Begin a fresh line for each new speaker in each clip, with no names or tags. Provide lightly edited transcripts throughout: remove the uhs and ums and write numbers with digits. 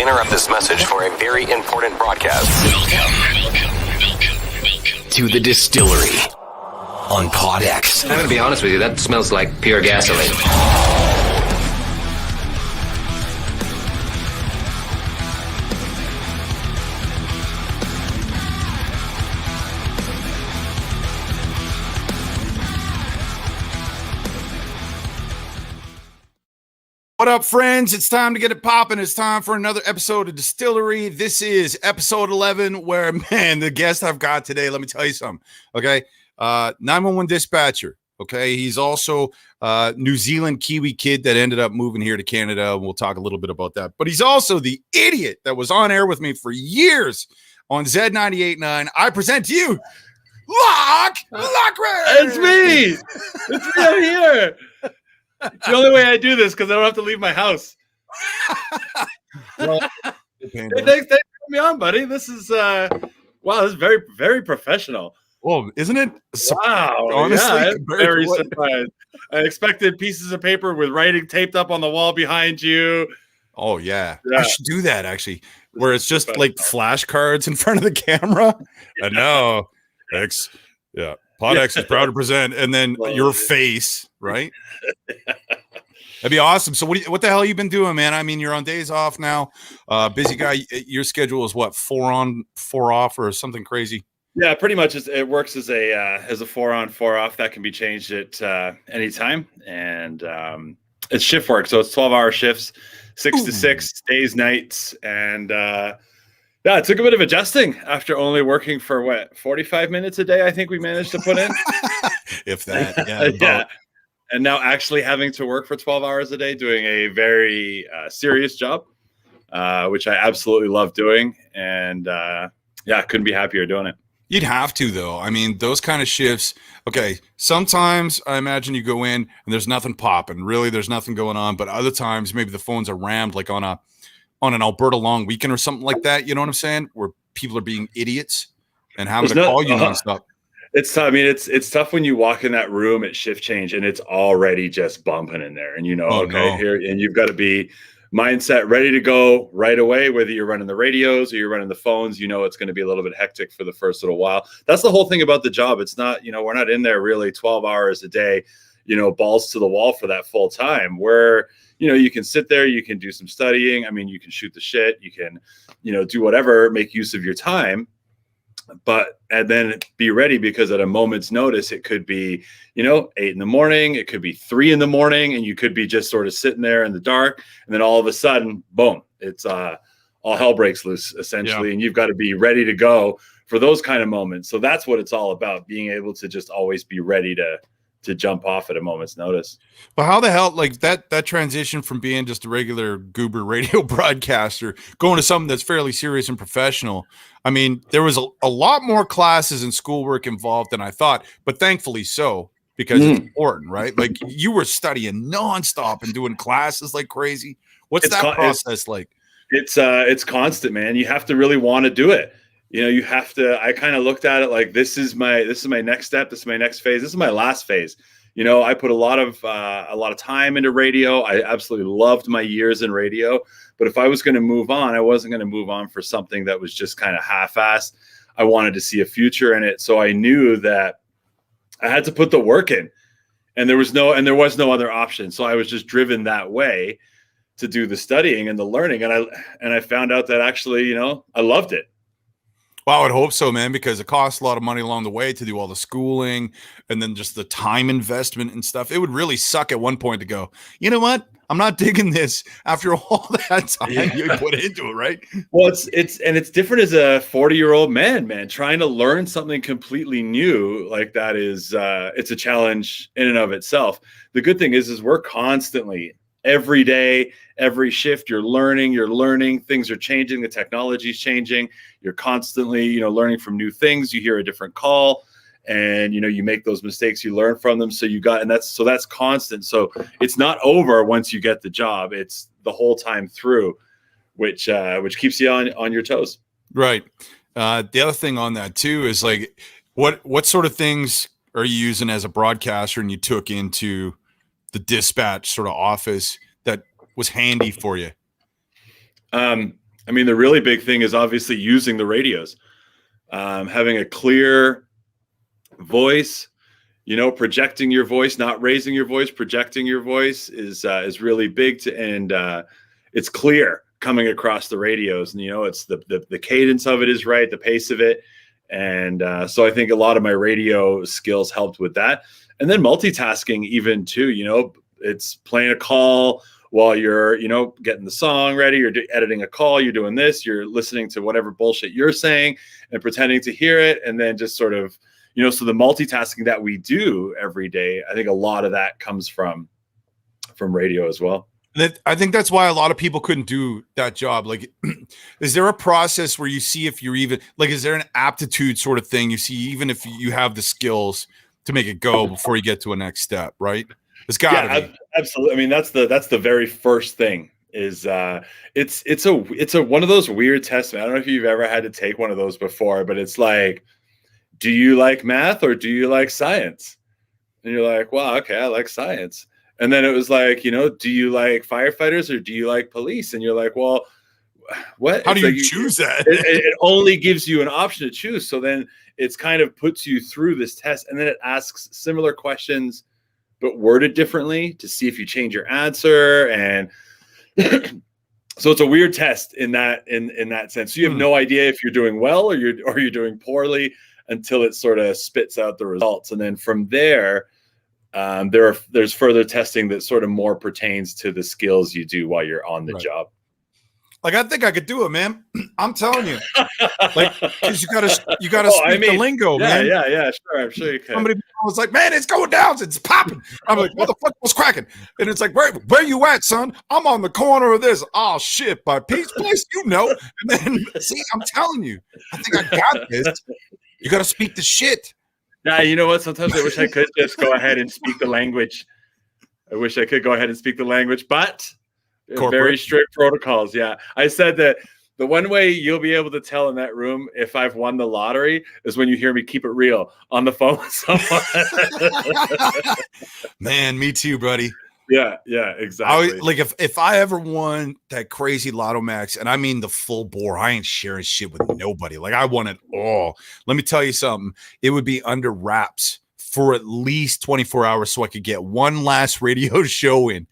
We interrupt this message for a very important broadcast. Welcome to the Distillery on PodX.
I'm going to be honest with you, that smells like pure gasoline.
What up, friends? It's time to get it popping. It's time for another episode of Distillery. This is episode 11, where, man, the guest I've got today, let me tell you something, okay? 911 dispatcher, okay? He's also New Zealand Kiwi kid that ended up moving here to Canada. We'll talk a little bit about that. But he's also the idiot that was on air with me for years on Z98.9. I present to you, Lochrin!
It's me! It's me, I'm here! It's the only way I do this because I don't have to leave my house. Well, thanks for me on, buddy. This is wow, this is very, very professional.
Well, isn't it?
Wow,
honestly,
yeah, I'm very surprised. I expected pieces of paper with writing taped up on the wall behind you.
Oh yeah. I should do that actually, where it's just like flashcards in front of the camera. Yeah. I know. Yeah. PodX is proud to present, and then your face, right? That'd be awesome. So what the hell you been doing, man? I mean, you're on days off now. Busy guy. Your schedule is what, 4 on, 4 off, or something crazy?
Yeah, pretty much. It works as a 4 on, 4 off. That can be changed at any time, and it's shift work. So it's 12-hour shifts, 6 to 6 days, nights, and yeah, it took a bit of adjusting after only working for 45 minutes a day. I think we managed to put in,
if that. Yeah.
Yeah. And now actually having to work for 12 hours a day, doing a very serious job, which I absolutely love doing. And yeah, couldn't be happier doing it.
You'd have to, though. I mean, those kind of shifts. Okay, sometimes I imagine you go in and there's nothing popping. Really, there's nothing going on. But other times, maybe the phones are rammed, like on an Alberta long weekend or something like that. You know what I'm saying? Where people are being idiots and having to call you nonstop.
It's tough. I mean, it's tough when you walk in that room at shift change and it's already just bumping in there, and here, and you've got to be mindset ready to go right away. Whether you're running the radios or you're running the phones, it's going to be a little bit hectic for the first little while. That's the whole thing about the job. It's not, we're not in there really 12 hours a day, balls to the wall for that full time. Where you can sit there, you can do some studying. I mean, you can shoot the shit, you can, do whatever, make use of your time. And then be ready, because at a moment's notice, it could be, 8 in the morning, it could be 3 in the morning, and you could be just sort of sitting there in the dark. And then all of a sudden, boom, it's all hell breaks loose, essentially. Yeah. And you've got to be ready to go for those kind of moments. So that's what it's all about, being able to just always be ready to jump off at a moment's notice.
Well, how the hell, like that transition from being just a regular goober radio broadcaster going to something that's fairly serious and professional? I mean, there was a lot more classes and schoolwork involved than I thought, but thankfully so, because it's important, right? Like, you were studying nonstop and doing classes like crazy. What's that process like?
It's constant, man. You have to really want to do it. You have to. I kind of looked at it like, this is my next step. This is my next phase. This is my last phase. I put a lot of time into radio. I absolutely loved my years in radio. But if I was going to move on, I wasn't going to move on for something that was just kind of half-assed. I wanted to see a future in it. So I knew that I had to put the work in, and there was no other option. So I was just driven that way to do the studying and the learning. And I found out that actually, I loved it.
Well, I would hope so, man, because it costs a lot of money along the way to do all the schooling and then just the time investment and stuff. It would really suck at one point to go, you know what? I'm not digging this after all that time you put into it, right?
Well, it's different as a 40-year-old man, trying to learn something completely new like that is it's a challenge in and of itself. The good thing is we're constantly, every day, every shift, you're learning, things are changing, the technology's changing. You're constantly, learning from new things. You hear a different call, and you make those mistakes, you learn from them. So that's constant. So it's not over once you get the job. It's the whole time through, which keeps you on your toes.
Right. The other thing on that too is like, what sort of things are you using as a broadcaster and you took into the dispatch sort of office that was handy for you?
I mean, the really big thing is obviously using the radios, having a clear voice, projecting your voice, not raising your voice, projecting your voice is really big and it's clear coming across the radios, and it's the cadence of it is right, the pace of it. And so I think a lot of my radio skills helped with that. And then multitasking even too, it's playing a call while you're, getting the song ready, you're editing a call, you're doing this, you're listening to whatever bullshit you're saying and pretending to hear it. And then just sort of, so the multitasking that we do every day, I think a lot of that comes from radio as well.
I think that's why a lot of people couldn't do that job. Like, is there a process where you see if you're even like, is there an aptitude sort of thing you see, even if you have the skills to make it go before you get to a next step, right? It's gotta be.
Absolutely. I mean, that's the very first thing is it's a one of those weird tests. I don't know if you've ever had to take one of those before, but it's like, do you like math or do you like science? And you're like, well, okay, I like science. And then it was like, do you like firefighters or do you like police? And you're like, well, what?
How do you choose that?
It only gives you an option to choose. So then it's kind of puts you through this test, and then it asks similar questions, but worded differently to see if you change your answer. And so it's a weird test in that sense. So you have no idea if you're doing well or you're doing poorly until it sort of spits out the results. And then from there, there's further testing that sort of more pertains to the skills you do while you're on the job.
Like, I think I could do it, man. I'm telling you. Like, because you gotta speak the lingo, man.
Yeah, sure. I'm sure you can.
Somebody was like, man, it's going down. It's popping. I'm like, what the fuck was cracking? And it's like, where you at, son? I'm on the corner of this. Oh, shit, by Pete's Place, And then, see, I'm telling you. I think I got this. You got to speak the shit.
Yeah, you know what? Sometimes I wish I could just go ahead and speak the language. But very strict protocols. Yeah. I said that the one way you'll be able to tell in that room if I've won the lottery is when you hear me keep it real on the phone with someone.
Man, me too, buddy.
Yeah, exactly.
If I ever won that crazy Lotto Max, and I mean the full bore, I ain't sharing shit with nobody. Like, I won it all. Let me tell you something. It would be under wraps for at least 24 hours so I could get one last radio show in.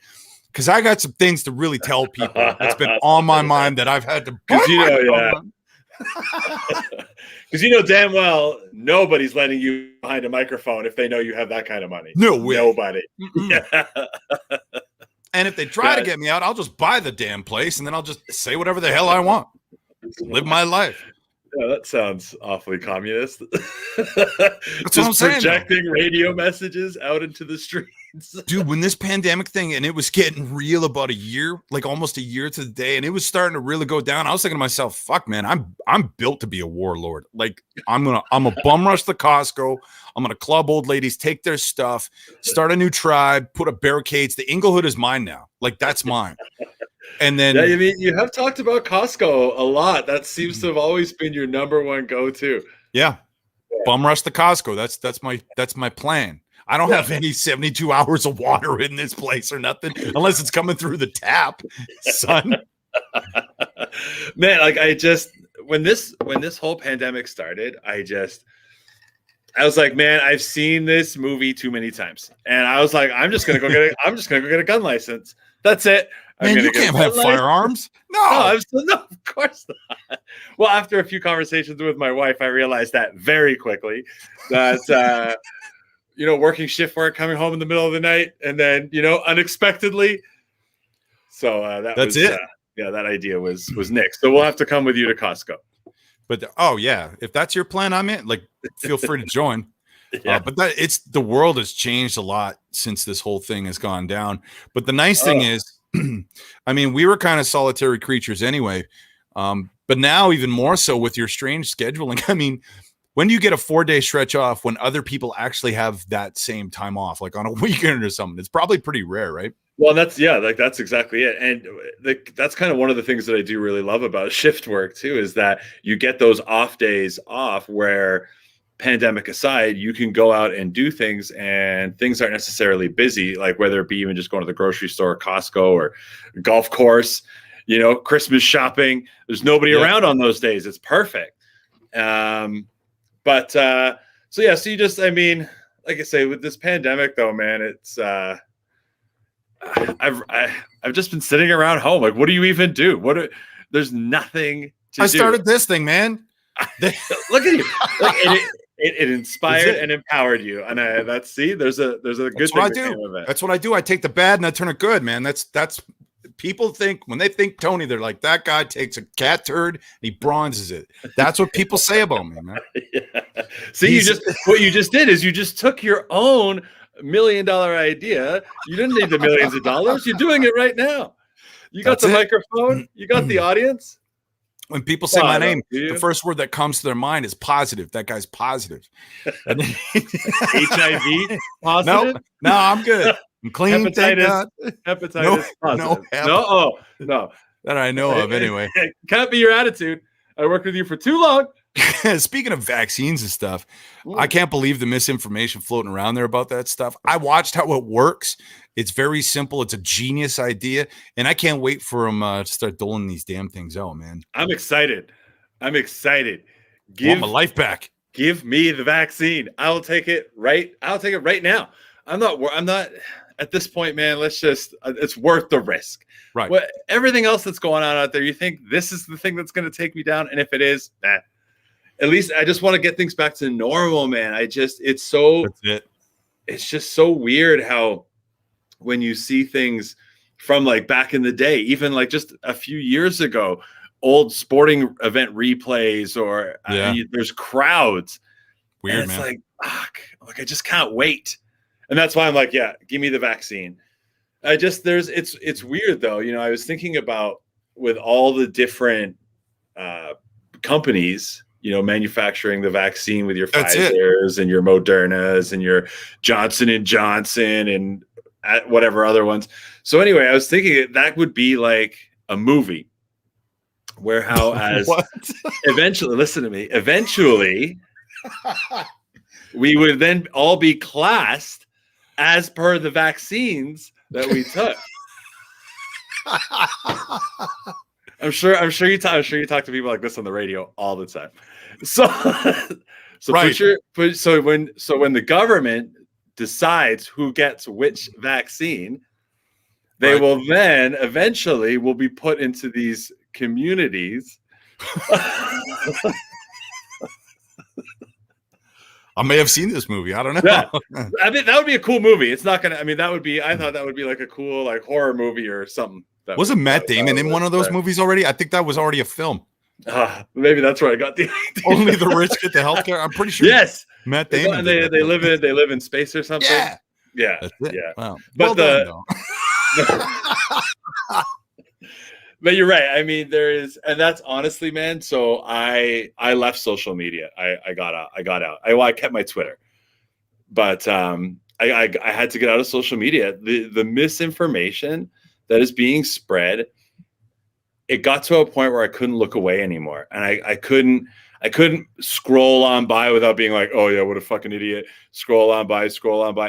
Because I got some things to really tell people. It's been on my mind that I've had to.
Because you know damn well nobody's letting you behind a microphone if they know you have that kind of money.
No way.
Nobody.
Yeah. And if they try to get me out, I'll just buy the damn place and then I'll just say whatever the hell I want. Live my life.
Yeah, that sounds awfully communist.
That's what I'm saying.
Projecting radio messages out into the streets.
Dude, when this pandemic thing, and it was getting real about a year, like almost a year to the day, and it was starting to really go down, I was thinking to myself, fuck, man, I'm built to be a warlord. Like, I'm a bum rush the Costco. I'm gonna club old ladies, take their stuff, start a new tribe, put up barricades. The Inglehood is mine now. Like, that's mine. And then,
yeah, I mean, you have talked about Costco a lot. That seems to have always been your number one go-to.
Yeah, bum rush the Costco. That's my plan. I don't have any 72 hours of water in this place or nothing, unless it's coming through the tap, son.
Man, like when this whole pandemic started, I was like, man, I've seen this movie too many times, and I was like, I'm just gonna go get a gun license. That's it.
Man, you can't have firearms. No,
of course not. Well, after a few conversations with my wife, I realized that very quickly that, working shift work, coming home in the middle of the night, and then, unexpectedly. So that's it. That idea was nixed. So we'll have to come with you to Costco.
But, if that's your plan, I'm in. Like, feel free to join.
Yeah.
But the world has changed a lot since this whole thing has gone down. But the nice thing is, I mean, we were kind of solitary creatures anyway, but now even more so with your strange scheduling. I mean, when do you get a 4-day stretch off when other people actually have that same time off, like on a weekend or something? It's probably pretty rare, right?
Well, that's exactly it. And that's kind of one of the things that I do really love about shift work too, is that you get those off days off where, pandemic aside, you can go out and do things, and things aren't necessarily busy, like whether it be even just going to the grocery store, Costco, or golf course. Christmas shopping. There's nobody around on those days. It's perfect. So you just, I mean, like I say, with this pandemic though, man, it's, I've just been sitting around home. Like, what do you even do? There's nothing to do.
I started this thing, man.
Look at you. It inspired and empowered you. And there's a good thing that came of it.
That's what I do. I take the bad and I turn it good, man. That's people think, when they think Tony, they're like, that guy takes a cat turd and he bronzes it. That's what people say about me, man.
Yeah. See, what you just did is you just took your own $1 million idea. You didn't need the millions of dollars. You're doing it right now. You got the microphone. You got the audience.
When people say my name, the first word that comes to their mind is positive. That guy's positive.
HIV positive?
No, I'm good. I'm clean.
Hepatitis positive. No.
That I know of anyway.
Can't be your attitude. I worked with you for too long.
Speaking of vaccines and stuff, I can't believe the misinformation floating around there about that stuff. I watched how it works. It's very simple. It's a genius idea. And I can't wait for them to start doling these damn things out, man.
I'm excited.
I want my life back.
Give me the vaccine. I'll take it right now. I'm not at this point, man. It's worth the risk.
Right.
Everything else that's going on out there, you think this is the thing that's going to take me down? And if it is, at least I just want to get things back to normal, man. That's it. It's just so weird how when you see things from like back in the day, even like just a few years ago, old sporting event replays or there's crowds.
Weird,
and it's
man.
like I just can't wait. And that's why I'm like, yeah, give me the vaccine. It's weird though. I was thinking about with all the different companies, manufacturing the vaccine with your Pfizers and your Modernas and your Johnson and Johnson and whatever other ones. So anyway, I was thinking that would be like a movie where eventually, listen to me, we would then all be classed as per the vaccines that we took. I'm sure you talk to people like this on the radio all the time. So right. When the government decides who gets which vaccine, they will then eventually will be put into these communities.
I may have seen this movie. I don't know.
Yeah. I mean, that would be a cool movie. It's not gonna. I mean, I thought that would be like a cool like horror movie or something.
Wasn't Matt Damon in one of those movies already? I think that was already a film.
Maybe that's where I got the idea.
Only the rich get the healthcare. I'm pretty sure.
Yes,
Matt Damon.
They live in space or something. Yeah.
Wow.
But but you're right. I mean, and that's honestly, man. So I left social media. I got out. I kept my Twitter, but I had to get out of social media. The misinformation that is being spread, it got to a point where I couldn't look away anymore, and I couldn't scroll on by without being like, oh yeah, what a fucking idiot. Scroll on by.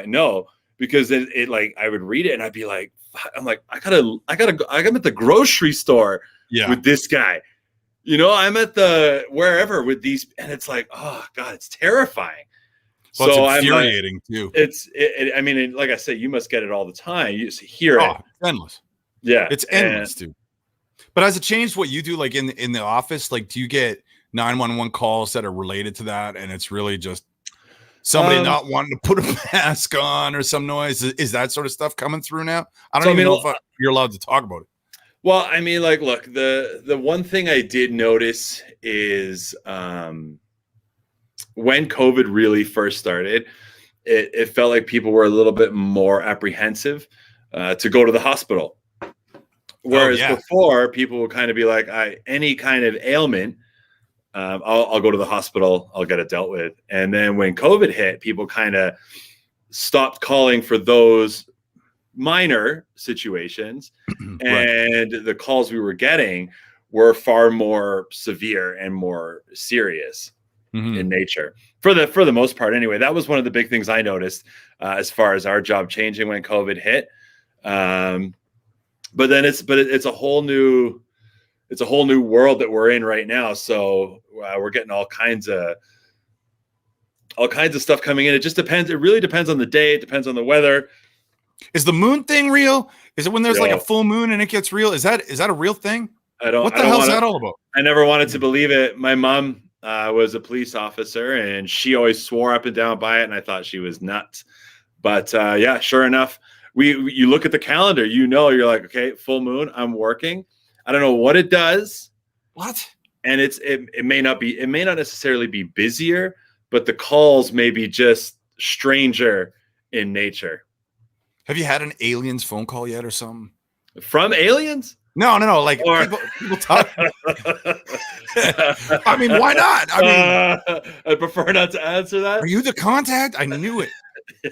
No, because it like I would read it and I'd be like, I'm like, I gotta go. I'm at the grocery store with this guy. I'm at the wherever with these, and it's like, oh god, it's terrifying.
Well, so it's infuriating too.
I mean, like I said, you must get it all the time. You just hear it.
It's endless.
Yeah,
it's endless too. But has it changed what you do? Like in the office, like do you get 911 calls that are related to that, and it's really just somebody not wanting to put a mask on or some noise? Is that sort of stuff coming through now? I don't even know if you're allowed to talk about it.
Well, I mean, like, look, the one thing I did notice is when COVID really first started, it felt like people were a little bit more apprehensive to go to the hospital. Whereas before, people would kind of be like, any kind of ailment, I'll go to the hospital, I'll get it dealt with. And then when COVID hit, people kind of stopped calling for those minor situations. And the calls we were getting were far more severe and more serious in nature for the most part. Anyway, that was one of the big things I noticed as far as our job changing when COVID hit. But then it's a whole new it's a whole new world that we're in right now. So we're getting all kinds of stuff coming in. It just depends. It really depends on the day. It depends on the weather.
Is the moon thing real? Is it when there's like
Yo.
a full moon and it gets real? Is that a real thing? What the
I don't
hell's
wanna,
that all about?
I never wanted to believe it. My mom was a police officer, and she always swore up and down by it, and I thought she was nuts. But yeah, sure enough, you look at the calendar, you're like, okay, full moon, I'm working. I don't know what it does.
What?
And it may not necessarily be busier, but the calls may be just stranger in nature.
Have you had an aliens phone call yet or something?
From aliens?
No. Like people talk. I mean, why not? I mean,
I prefer not to answer that.
are you the contact? I knew it.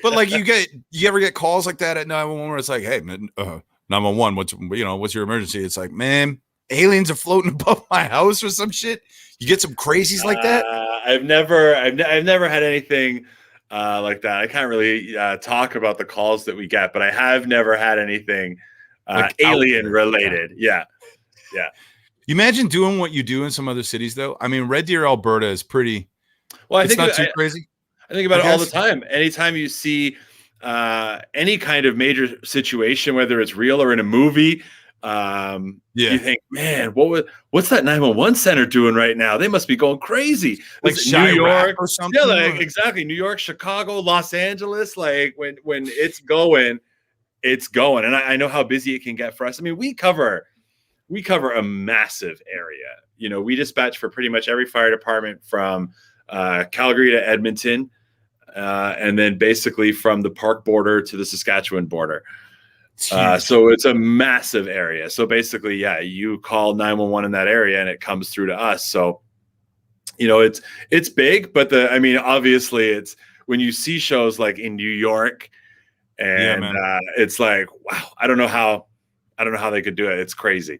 But like, you ever get calls like that at 911 where it's like, hey, man, 911, what's your emergency? It's like, man, aliens are floating above my house or some shit. You get some crazies like that.
I've never had anything like that. I can't really talk about the calls that we get, but I have never had anything like alien related. Yeah.
You imagine doing what you do in some other cities, though. I mean, Red Deer, Alberta is pretty. Well, it's not too crazy.
I think about it all the time. Anytime you see any kind of major situation, whether it's real or in a movie, you think, man, what's that 911 center doing right now? They must be going crazy.
Like New York or something.
Yeah, like, exactly. New York, Chicago, Los Angeles. Like when it's going, it's going. And I know how busy it can get for us. I mean, we cover a massive area. We dispatch for pretty much every fire department from Calgary to Edmonton, and then basically from the Park border to the Saskatchewan border. So it's a massive area. So basically, yeah, you call 911 in that area and it comes through to us. So, it's big, but obviously it's when you see shows like in New York and it's like, wow, I don't know how they could do it. It's crazy.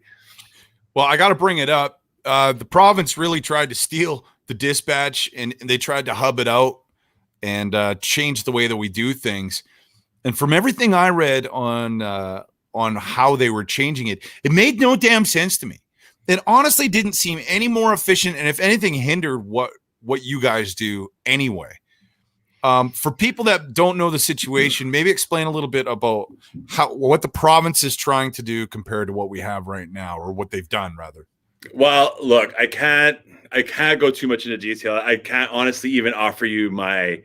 Well, I got to bring it up. The province really tried to steal the dispatch and they tried to hub it out and change the way that we do things. And from everything I read on how they were changing it, it made no damn sense to me. It honestly didn't seem any more efficient, and if anything, hindered what you guys do anyway. For people that don't know the situation, maybe explain a little bit about what the province is trying to do compared to what we have right now, or what they've done, rather.
Well, look, I can't go too much into detail. I can't honestly even offer you my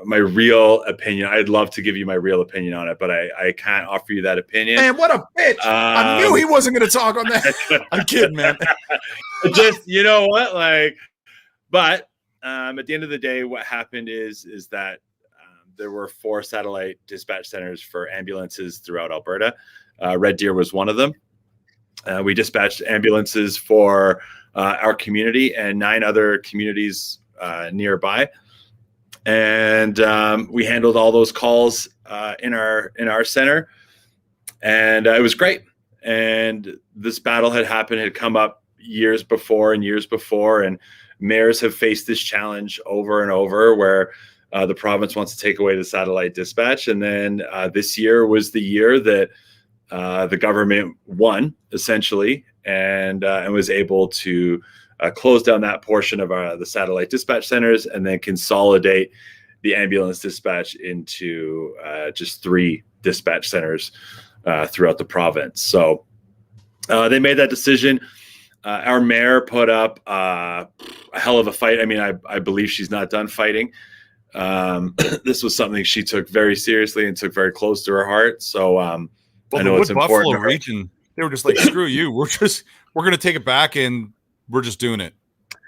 real opinion. I'd love to give you my real opinion on it, but I can't offer you that opinion.
Man, what a bitch. I knew he wasn't going to talk on that. I'm kidding, man.
Just, you know what? But at the end of the day, what happened is that there were 4 satellite dispatch centers for ambulances throughout Alberta. Red Deer was one of them. We dispatched ambulances for our community and 9 other communities nearby. And we handled all those calls in our center, and it was great. And this battle had come up years before, and mayors have faced this challenge over and over, where the province wants to take away the satellite dispatch. And then this year was the year that the government won, essentially, and was able to close down that portion of the satellite dispatch centers and then consolidate the ambulance dispatch into just 3 dispatch centers throughout the province. So they made that decision. Our mayor put up a hell of a fight. I mean, I believe she's not done fighting. This was something she took very seriously and took very close to her heart. So I know it's important.
Buffalo region, they were just like, screw you. We're going to take it back and we're just doing it.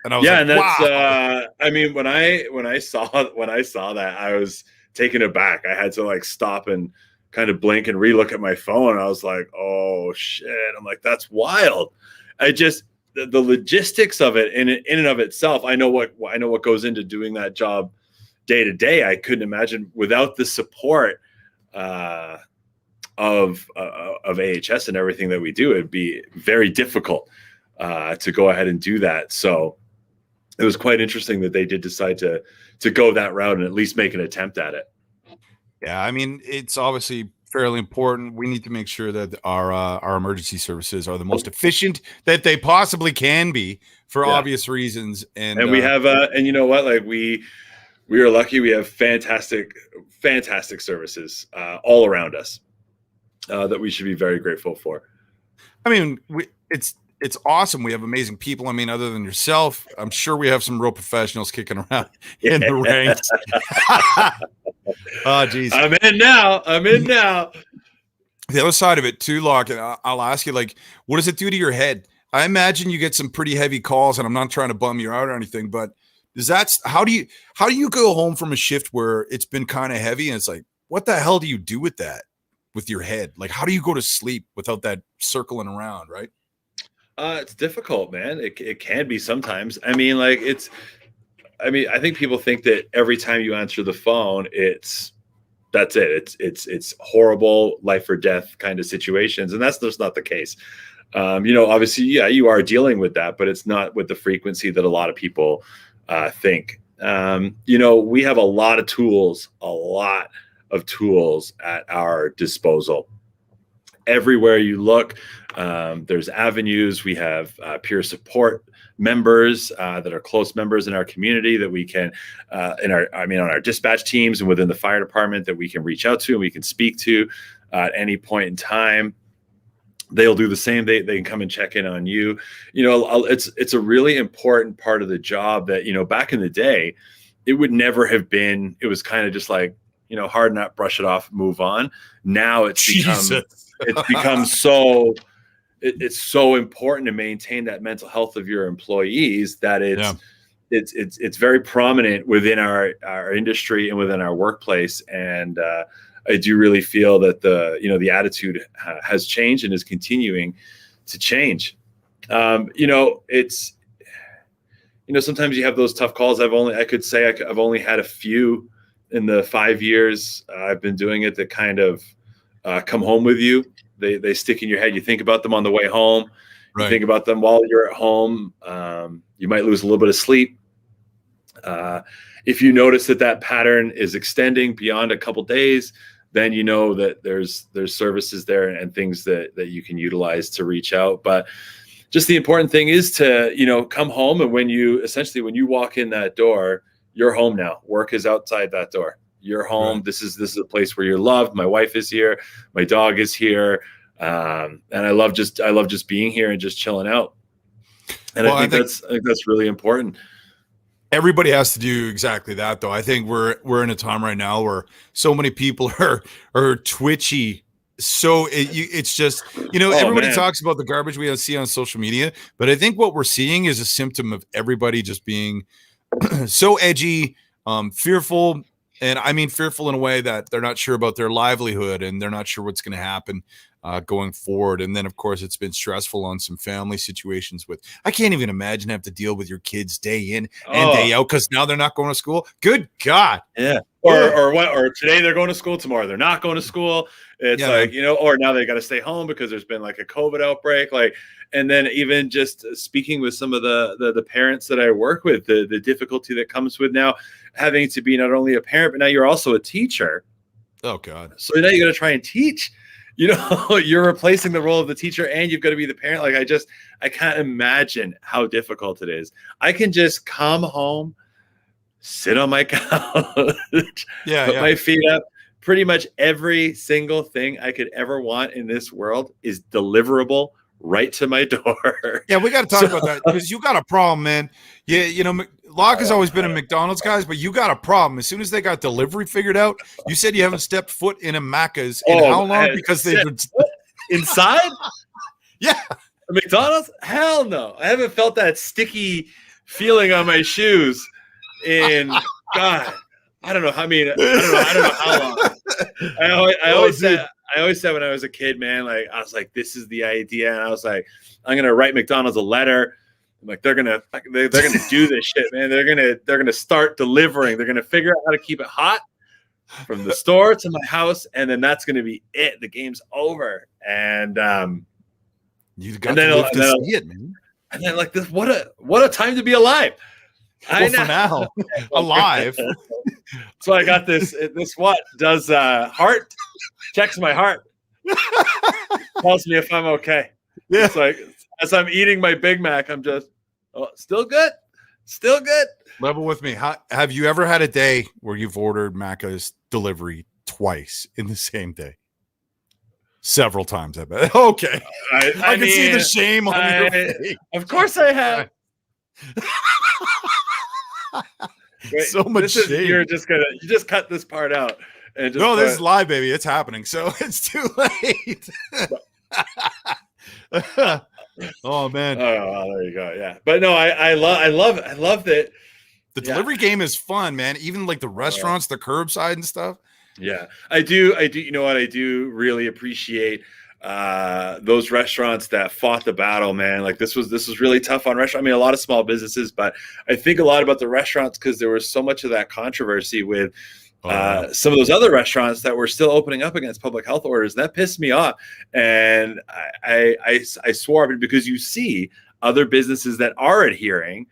And I was like, and that's,
wow. I mean, when I saw that, I was taken aback. I had to stop and kind of blink and relook at my phone. I was like, oh shit. I'm like, that's wild. The logistics of it in and of itself. I know what goes into doing that job day to day. I couldn't imagine without the support of AHS and everything that we do. It'd be very difficult to go ahead and do that. So it was quite interesting that they did decide to go that route and at least make an attempt at it.
Yeah, I mean, it's obviously fairly important. We need to make sure that our emergency services are the most efficient that they possibly can be for obvious reasons. And
we have and you know what, like we are lucky. We have fantastic services all around us that we should be very grateful for.
I mean, it's awesome. We have amazing people. I mean, other than yourself, I'm sure we have some real professionals kicking around in the ranks. Oh, geez.
I'm in now.
The other side of it too, Loch, and I'll ask you, like, what does it do to your head? I imagine you get some pretty heavy calls, and I'm not trying to bum you out or anything, but how do you go home from a shift where it's been kind of heavy and it's like, what the hell do you do with that, with your head? Like, how do you go to sleep without that circling around, right?
It's difficult, man. It can be sometimes. I mean, like I think people think that every time you answer the phone, that's it. It's horrible life or death kind of situations. And that's just not the case. Obviously, you are dealing with that, but it's not with the frequency that a lot of people think. We have a lot of tools at our disposal. Everywhere you look, there's avenues. We have peer support members that are close members in our community that we can, on our dispatch teams and within the fire department, that we can reach out to and we can speak to at any point in time. They'll do the same. They can come and check in on you. It's a really important part of the job that, back in the day, it would never have been. It was kind of just like, harden up, brush it off, move on. Now it's become so. It's so important to maintain that mental health of your employees that it's very prominent within our industry and within our workplace. And I do really feel that the attitude has changed and is continuing to change. It's sometimes you have those tough calls. I've only had a few in the 5 years I've been doing it that kind of come home with you. They stick in your head. You think about them on the way home. Right. You think about them while you're at home. You might lose a little bit of sleep. If you notice that pattern is extending beyond a couple days, then you know that there's services there and things that you can utilize to reach out. But just the important thing is to, come home, and when you walk in that door, you're home now. Work is outside that door. You're home. Right. This is a place where you're loved. My wife is here. My dog is here. And I love just being here and just chilling out. And I think that's really important.
Everybody has to do exactly that, though. I think we're in a time right now where so many people are twitchy. So it's just, everybody talks about the garbage we see on social media, but I think what we're seeing is a symptom of everybody just being so edgy, fearful. And I mean fearful in a way that they're not sure about their livelihood and they're not sure what's going to happen going forward. And then, of course, it's been stressful on some family situations I can't even imagine have to deal with your kids day in and day out because now they're not going to school. Good God.
Yeah. Or today they're going to school, tomorrow they're not going to school. It's or now they got to stay home because there's been like a COVID outbreak. And then even just speaking with some of the parents that I work with, the difficulty that comes with now having to be not only a parent, but now you're also a teacher.
Oh God.
So now you got to try and teach, you're replacing the role of the teacher and you've got to be the parent. I can't imagine how difficult it is. I can just come home, sit on my couch, put my feet up. Pretty much every single thing I could ever want in this world is deliverable right to my door.
Yeah, we got to talk about that because you got a problem, man. Yeah, Loch has always been a McDonald's guys, but you got a problem. As soon as they got delivery figured out, you said you haven't stepped foot in a Macca's in how long? Because they've been
inside?
Yeah.
A McDonald's? Hell no. I haven't felt that sticky feeling on my shoes in God. I don't know. I don't know how long. I always said when I was a kid, man, I was like, this is the idea. And I was like, I'm going to write McDonald's a letter. I'm like, they're going to do this shit, man. They're going to start delivering. They're going to figure out how to keep it hot from the store to my house. And then that's going to be it. The game's over. And,
you've got to live to see it, man.
And then this, what a time to be alive.
Well, for now, alive.
So I got this. This what does heart checks my heart, tells me if I'm okay.
Yeah.
It's like as I'm eating my Big Mac, I'm just still good, still good.
Level with me. Have you ever had a day where you've ordered Macca's delivery twice in the same day? Several times, I bet. Okay. I can see the shame on your face.
Of course I have. Wait,
so much shame.
You just cut this part out. And just
this is live, baby. It's happening. So it's too late. Oh man.
Oh, there you go. Yeah. But no, I love that.
The delivery game is fun, man. Even like the restaurants, the curbside and stuff.
Yeah, I do. You know what? I do really appreciate those restaurants that fought the battle, man. Like this was really tough on restaurants. I mean, a lot of small businesses, but I think a lot about the restaurants because there was so much of that controversy with some of those other restaurants that were still opening up against public health orders. And that pissed me off. And I swore up because you see other businesses that are adhering,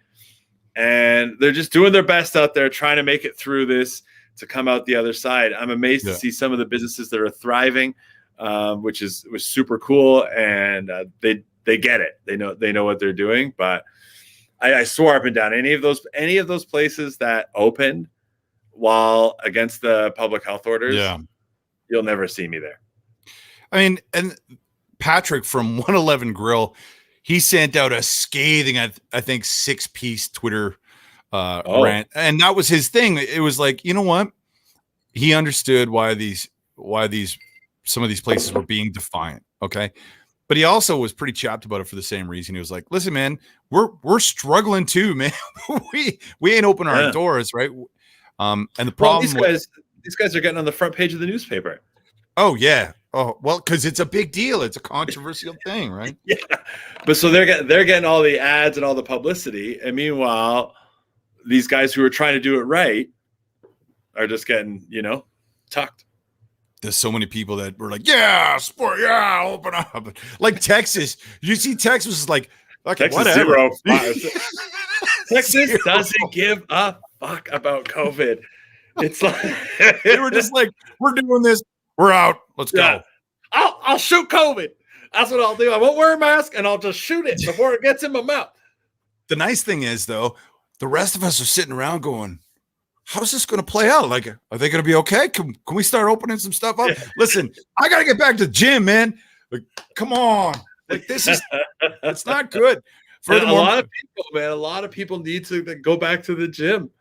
and they're just doing their best out there trying to make it through this to come out the other side. I'm amazed to see some of the businesses that are thriving, which was super cool, and they get it. They know what they're doing. But I swore up and down any of those places that opened while against the public health orders, you'll never see me there.
I mean, and Patrick from 111 Grill, he sent out a scathing, I think 6-piece Twitter rant, and that was his thing. It was like, you know what? He understood why some of these places were being defiant. Okay. But he also was pretty chapped about it for the same reason. He was like, listen, man, we're struggling too, man. we ain't open our doors, right? And the problem
these guys are getting on the front page of the newspaper.
Oh yeah. Oh, well, because it's a big deal. It's a controversial thing, right?
Yeah. But so they're getting all the ads and all the publicity. And meanwhile, these guys who are trying to do it right are just getting, tucked.
There's so many people that were like, yeah, sport, yeah, open up. Like Texas. You see Texas is like
Texas
whatever.
Texas doesn't give a fuck about COVID. It's like
they were just like, we're doing this. We're out. Let's go.
I'll shoot COVID. That's what I'll do. I won't wear a mask and I'll just shoot it before it gets in my mouth.
The nice thing is, though, the rest of us are sitting around going, how's this going to play out? Like, are they going to be okay? Can we start opening some stuff up? Yeah. Listen, I got to get back to the gym, man. Like, come on. Like, it's not good.
Furthermore, a lot of people need to go back to the gym.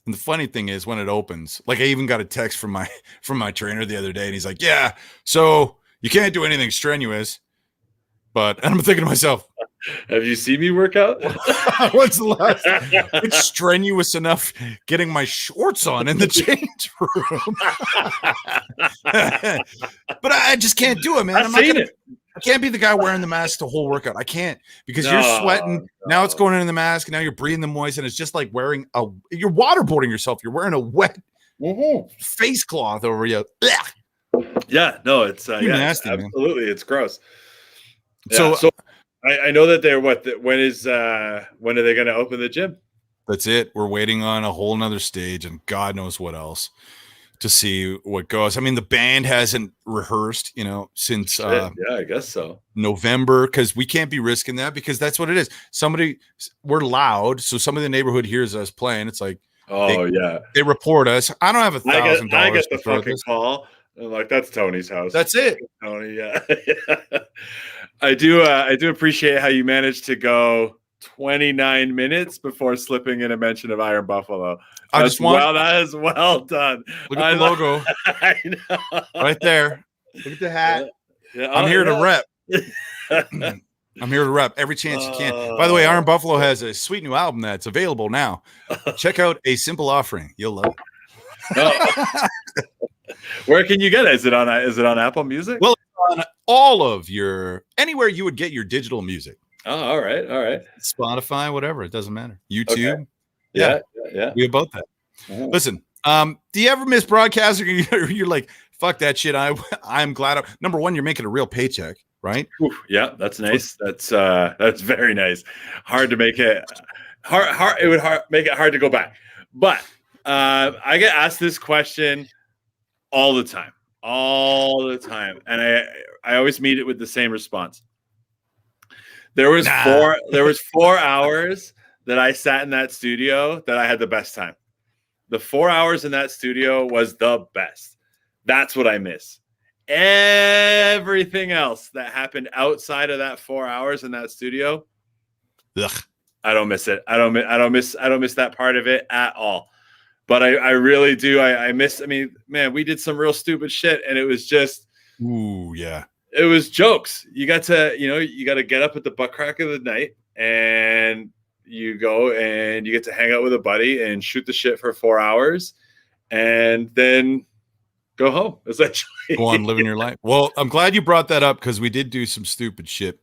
And the funny thing is when it opens, like I even got a text from my trainer the other day, and he's like, yeah, so you can't do anything strenuous. And I'm thinking to myself,
have you seen me work out?
What's the last? It's strenuous enough getting my shorts on in the change room. But I just can't do it, man. I can't be the guy wearing the mask the whole workout. I can't, because you're sweating. No. Now it's going into the mask. Now you're breathing the moist, and it's just like you're waterboarding yourself. You're wearing a wet face cloth over you.
Yeah, no, it's
nasty,
absolutely. Man. It's gross.
Yeah,
so I know that they're when are they going to open the gym?
That's it. We're waiting on a whole nother stage and God knows what else to see what goes. I mean, the band hasn't rehearsed, since
I guess so.
November, because we can't be risking that, because that's what it is. We're loud, so somebody in the neighborhood hears us playing. It's like, they report us. I don't have $1,000.
I get the fucking call. I'm like, that's Tony's house.
That's it.
Tony, yeah. I do appreciate how you managed to go 29 minutes before slipping in a mention of Iron Buffalo. That is well done.
Look at the logo.
I know.
Right there. Look at the hat. Yeah. I'm here to rep. I'm here to rep every chance you can. By the way, Iron Buffalo has a sweet new album that's available now. Check out A Simple Offering. You'll love it.
Where can you get it? Is it on Apple Music?
Well, on all of anywhere you would get your digital music.
Oh, all right.
Spotify, whatever, it doesn't matter. YouTube.
Okay. Yeah.
We about that. Oh. Listen, do you ever miss broadcasting? You're like, fuck that shit. I'm glad. Number one, you're making a real paycheck, right?
Oof, yeah, that's nice. That's very nice. Hard to make it hard. It would make it hard to go back. But I get asked this question all the time, and I always meet it with the same response. There was 4 hours that I sat in that studio that I had the best time. The 4 hours in that studio was the best. That's what I miss. Everything else that happened outside of that 4 hours in that studio, I don't miss it. I don't miss that part of it at all. But I really do. I miss. I mean, man, we did some real stupid shit, and it was just,
ooh, yeah.
It was jokes. You got to get up at the butt crack of the night, and you go and you get to hang out with a buddy and shoot the shit for 4 hours, and then go home, essentially.
Go on living your life. Well, I'm glad you brought that up because we did do some stupid shit.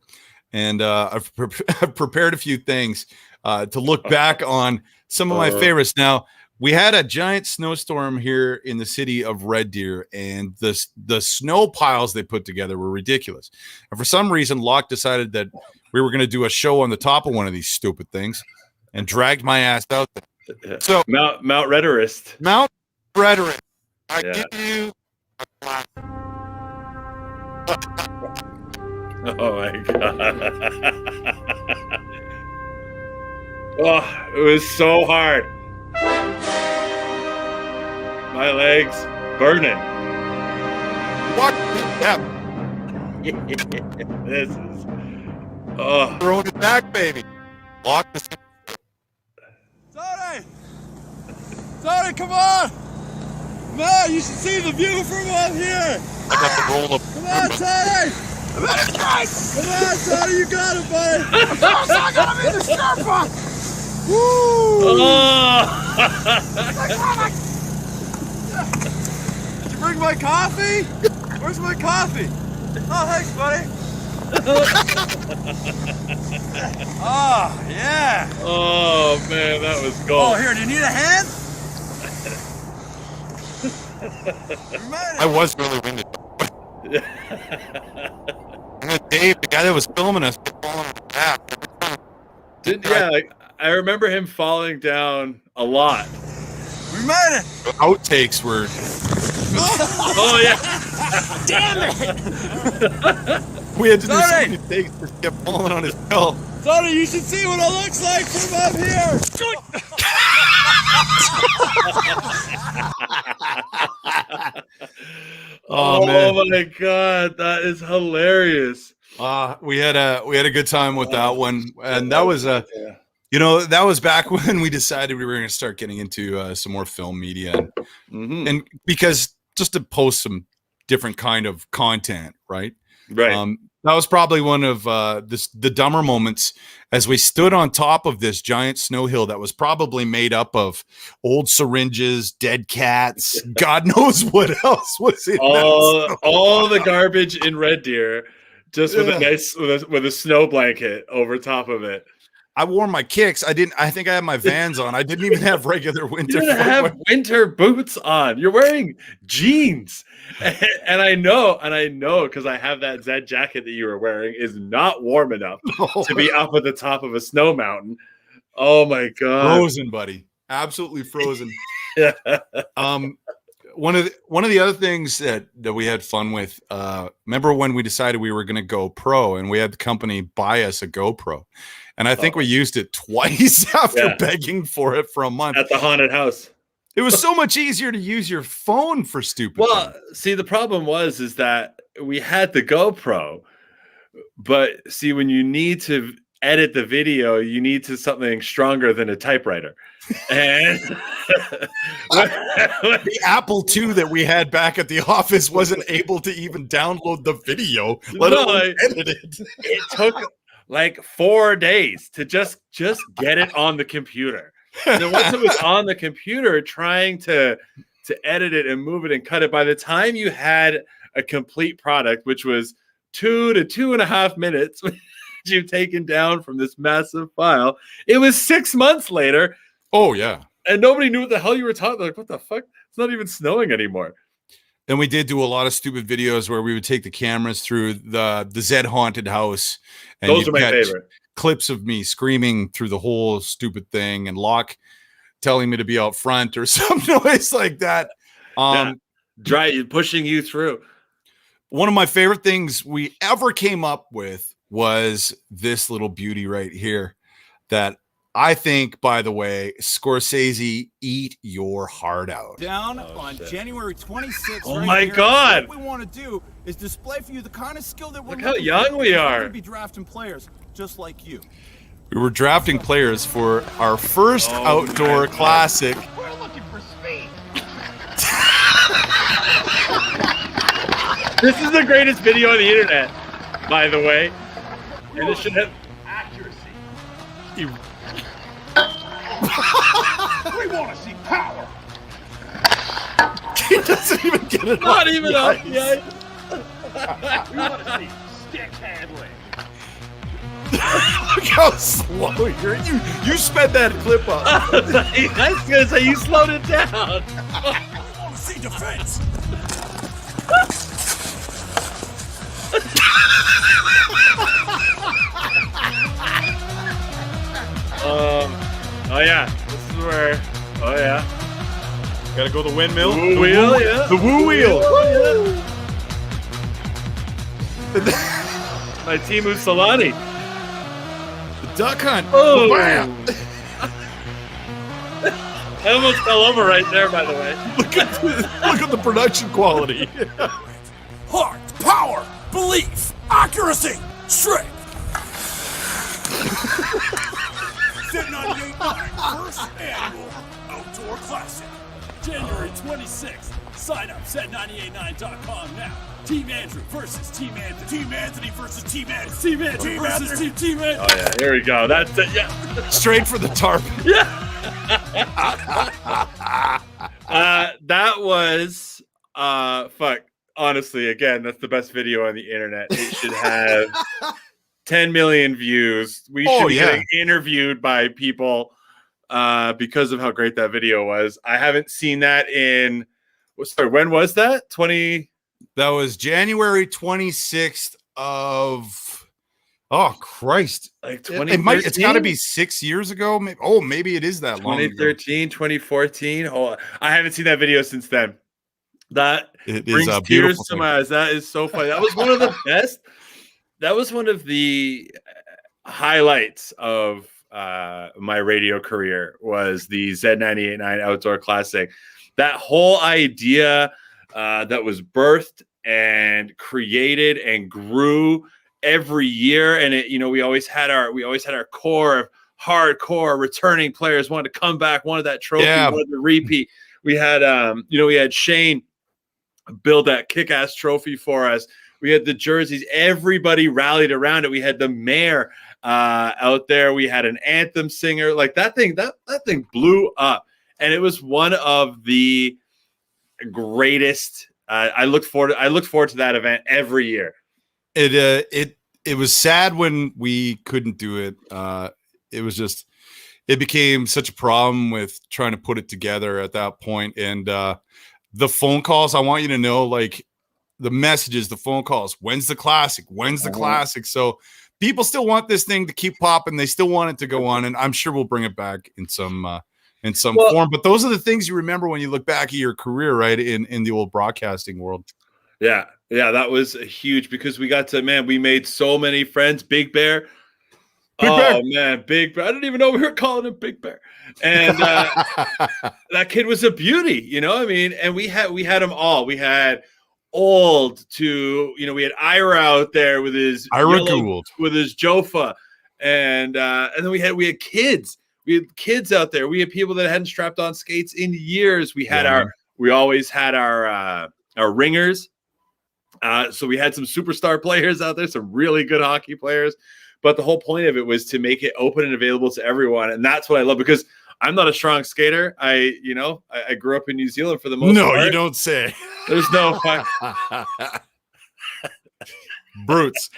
And I've prepared a few things to look back on some of my favorites. Now, we had a giant snowstorm here in the city of Red Deer, and the snow piles they put together were ridiculous. And for some reason, Loch decided that we were going to do a show on the top of one of these stupid things and dragged my ass out there. So
Mount Rhetorist.
Mount Rhetorist. I give you a clap.
Oh my god. Oh, it was so hard. My legs burning.
What? Yeah.
This is
Throwing it back, baby. Loch this.
Tony, come on! Man, you should see the view from up here!
I got the roll up.
Come on, Tony! Come on, Tony, you got it, buddy! I got him in the Sherpa! Woo! Did you bring my coffee? Where's my coffee? Oh, thanks, buddy. Oh, yeah.
Oh, man, that was gold.
Oh, here, do you need a hand?
I was really winded. And then Dave, the guy that was filming us, kept falling on the back.
I remember him falling down a lot.
We made it.
The outtakes were.
Oh yeah!
Damn it!
We had to do so many takes. He kept falling on his belt.
Tony, you should see what it looks like from up here.
Oh man!
Oh my god, that is hilarious.
We had a good time with that one, and that was that was back when we decided we were going to start getting into some more film media, and because just to post some different kind of content, right?
Right.
That was probably one of the dumber moments as we stood on top of this giant snow hill that was probably made up of old syringes, dead cats, God knows what else was in
all the garbage in Red Deer, just with a nice with a snow blanket over top of it.
I wore my kicks. I think I had my Vans on. I didn't even have regular winter.
You didn't have winter boots on. You're wearing jeans, and I know because I have that Zed jacket that you were wearing is not warm enough to be up at the top of a snow mountain. Oh my god,
frozen, buddy, absolutely frozen. One of the other things that we had fun with. Remember when we decided we were going to go pro, and we had the company buy us a GoPro. And I think we used it twice after begging for it for a month.
At the haunted house.
It was so much easier to use your phone for stupid things.
See, the problem is that we had the GoPro, but see, when you need to edit the video, you need something stronger than a typewriter. And
the Apple II that we had back at the office wasn't able to even download the video, let alone edit it.
It took like 4 days to just get it on the computer. And then once it was on the computer, trying to edit it and move it and cut it, by the time you had a complete product, which was 2 to 2.5 minutes, which you've taken down from this massive file, it was 6 months later.
Oh yeah.
And nobody knew what the hell you were talking. Like, what the fuck? It's not even snowing anymore.
Then we did do a lot of stupid videos where we would take the cameras through the Zed haunted house. And
those are my favorite.
Clips of me screaming through the whole stupid thing, and Loch telling me to be out front or some noise like that.
Pushing you through.
One of my favorite things we ever came up with was this little beauty right here that I think, by the way, Scorsese, eat your heart out.
Down on January 26th.
Oh my God.
What we want to do is display for you the kind of skill that we're
Look how young we are.
We're going to be drafting players just like you.
We were drafting players for our first outdoor classic.
We're looking for speed.
This is the greatest video on the internet, by the way. And it should have
Accuracy. We want to see power.
He doesn't even get it.
not even up yet.
We want to see stick handling.
Look how slow you're. You sped that clip up.
I was gonna say you slowed it down.
We want to see defense.
Oh yeah, this is where. Oh yeah,
Gotta go the windmill.
woo wheel, yeah.
The woo wheel.
My Timu Solani.
The duck hunt.
Oh,
Bam.
I almost fell over right there. By the way,
Look at the production quality.
Heart, power, belief, accuracy, strength. Set 98 first annual outdoor classic. January 26th. Sign up set989.com now. Team Andrew versus Team Anthony. Team Anthony versus Team Anthony. Team Anthony versus Team Anthony.
oh yeah, here we go. That's it. Yeah.
Straight for the tarp.
That was fuck. Honestly, again, that's the best video on the internet. It should have 10 million views. We should be getting interviewed by people because of how great that video was. I haven't seen that in. Sorry, when was that? 20.
That was January 26th of. Oh Christ!
Like
It's got to be 6 years ago. Maybe it is that long.
2013, 2014. Oh, I haven't seen that video since then. That
it
brings
is
tears to my eyes. That is so funny. That was one of the best. That was one of the highlights of my radio career. Was the Z98.9 Outdoor Classic. That whole idea that was birthed and created and grew every year, and it, we always had our core of hardcore returning players, wanted to come back, wanted that trophy, wanted to repeat. We had we had Shane build that kick-ass trophy for us. We had the jerseys, everybody rallied around it. We had the mayor out there, we had an anthem singer. Like that thing blew up, and it was one of the greatest. I look forward to that event every year.
It was sad when we couldn't do it. It became such a problem with trying to put it together at that point. And the phone calls, I want you to know, like the messages, the phone calls, when's the classic? When's the classic? So people still want this thing to keep popping. They still want it to go on. And I'm sure we'll bring it back in some form. But those are the things you remember when you look back at your career, right? In the old broadcasting world.
Yeah, that was huge because we made so many friends. Big Bear. Man, Big Bear. I didn't even know we were calling him Big Bear. And that kid was a beauty, and we had them all. We had old to, we had Ira out there with his
Gould,
with his Jofa. And then we had kids. We had kids out there. We had people that hadn't strapped on skates in years. We had we always had our ringers. So we had some superstar players out there, some really good hockey players. But the whole point of it was to make it open and available to everyone. And that's what I love, because I'm not a strong skater. I grew up in New Zealand for the most part.
No, you don't say.
There's no
brutes.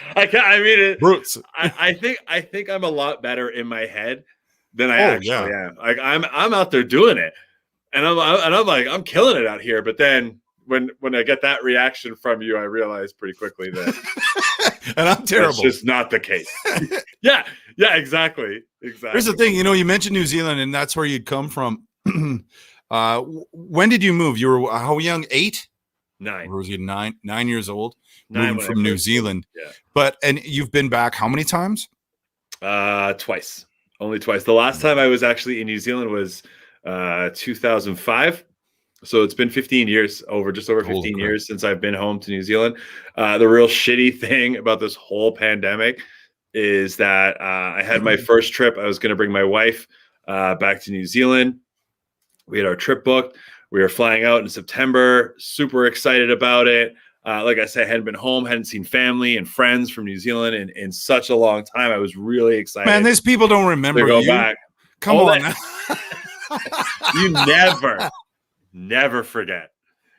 Brutes. I think I'm a lot better in my head than I actually am. Like I'm out there doing it, and I'm like, I'm killing it out here. But then when I get that reaction from you, I realize pretty quickly that
and I'm terrible.
That's just not the case. Yeah, exactly.
Here's the thing, you mentioned New Zealand, and that's where you'd come from. When did you move? You were how young? 8?
9.
Or was you 9 years old?
9
moving from New Zealand.
Yeah.
And you've been back how many times?
Twice. Only twice. The last time I was actually in New Zealand was 2005. So it's been 15 years, just over 15 years since I've been home to New Zealand. The real shitty thing about this whole pandemic is that I had my first trip. I was going to bring my wife back to New Zealand. We had our trip booked. We were flying out in September, super excited about it. Like I said, I hadn't been home, hadn't seen family and friends from New Zealand in such a long time. I was really excited.
Man, these people don't remember
to go
you.
Back.
Come on.
You never forget